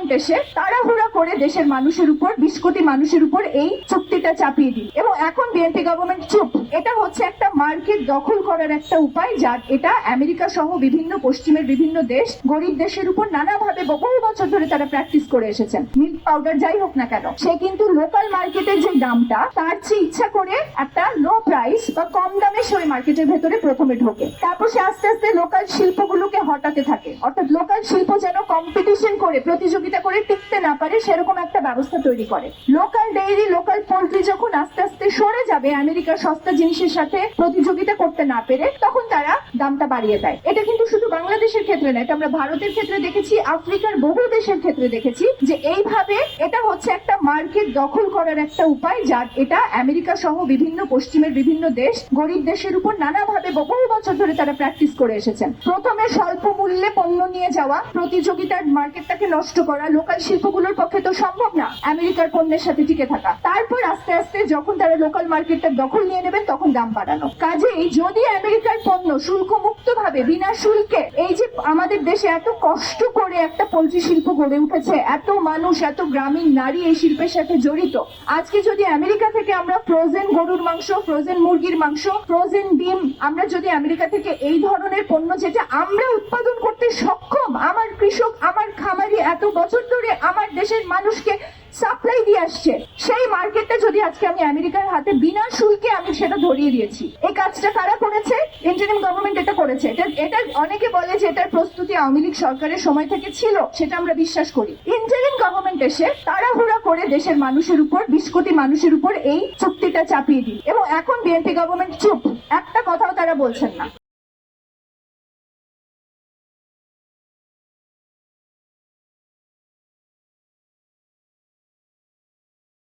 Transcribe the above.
Government এসে তাড়াহুড়া করে দেশের মানুষের উপর 20 কোটি মানুষের উপর এই চুক্তিটা চাপিয়ে দিল এবং এখন বিএনপি গভর্নমেন্ট চুপ। এটা হচ্ছে একটা মার্কেট দখল করার একটা উপায়, যার এটা আমেরিকা সহ বিভিন্ন পশ্চিমের বিভিন্ন দেশ গরিব দেশের উপর নানাভাবে বহু বছর ধরে তারা প্র্যাকটিস করে এসেছেন। মিল্ক পাউডার যাই হোক না কেন, সে কিন্তু লোকাল মার্কেটের যে দামটা তার চেয়ে ইচ্ছা করে একটা লো প্রাইস বা কম দামে সেই মার্কেটের ভেতরে প্রথমে ঢোকে, তারপর সে আস্তে আস্তে লোকাল শিল্পগুলোকে হটাতে থাকে, অর্থাৎ লোকাল শিল্প যেন কম্পিটিশন করে প্রতিযোগিতা করে টিকতে না পারে সেরকম একটা ব্যবস্থা তৈরি করে। লোকাল ডেইরি লোকাল পোল্ট্রি যখন আস্তে আস্তে সরে যাবে আমেরিকার সস্তা জিনিসের সাথে প্রতিযোগিতা করতে না পেরে, তখন তারা দামটা বাড়িয়ে দেয়। এটা কিন্তু শুধু বাংলাদেশের ক্ষেত্রে না, এটা আমরা ভারতের ক্ষেত্রে দেখেছি, আফ্রিকার বহু দেশের ক্ষেত্রে দেখেছি যে এইভাবে এটা হচ্ছে একটা মার্কেট দখল করার একটা উপায়, যার এটা আমেরিকা সহ বিভিন্ন পশ্চিমের বিভিন্ন দেশ গরিব দেশের উপর নানাভাবে বহু বছর ধরে তারা প্র্যাকটিস করে এসেছেন। প্রথমে স্বল্প মূল্যে পণ্য নিয়ে যাওয়া, প্রতিযোগিতার মার্কেটটাকে নষ্ট করা, লোকাল শিল্পগুলোর পক্ষে তো সম্ভব না আমেরিকার পণ্যের সাথে টিকে থাকা। তারপর আস্তে আস্তে যখন তারা লোকাল মার্কেটটা দখল নিয়ে নেবেন তখন দাম বাড়ানো। কাজেই যদি আমেরিকার পণ্য শুল্ক মুক্ত ভাবে বিনা শুল্কে, এই যে আমাদের দেশে এত কষ্ট করে একটা পোল্ট্রি শিল্প গড়ে উঠেছে, এত মানুষ এত গ্রামীণ নারী এই শিল্পের সাথে জড়িত, আজকে যদি আমেরিকা থেকে আমরা ফ্রোজেন গরুর মাংস, ফ্রোজেন মুরগির মাংস, ফ্রোজেন ডিম, আমরা যদি আমেরিকা থেকে এই ধরনের পণ্য যেটা আমরা উৎপাদন করতে সক্ষম, আমার কৃষক আমার খামারি এত বছর ধরে আমার দেশের মানুষকে সাপ্লাই দিয়ে আসছে, সেই মার্কেটটা যদি আজকে আমি আমেরিকার হাতে বিনা শুল্কে আমি সেটা ধরিয়ে দিয়েছি, এই কাজটা কারা করেছে? ইন্টারিম গভর্নমেন্ট এটা করেছে। এটা অনেকে বলে যে এটার প্রস্তুতি আওয়ামী লীগ সরকারের সময় থেকে ছিল, সেটা আমরা বিশ্বাস করি। ইন্টারিম গভর্নমেন্ট এসে তাড়াহুড়া করে দেশের মানুষের উপর 20 কোটি মানুষের উপর এই চুক্তিটা চাপিয়ে দিল এবং এখন বিএনপি গভর্নমেন্ট চুপ, একটা কথাও তারা বলছেন না।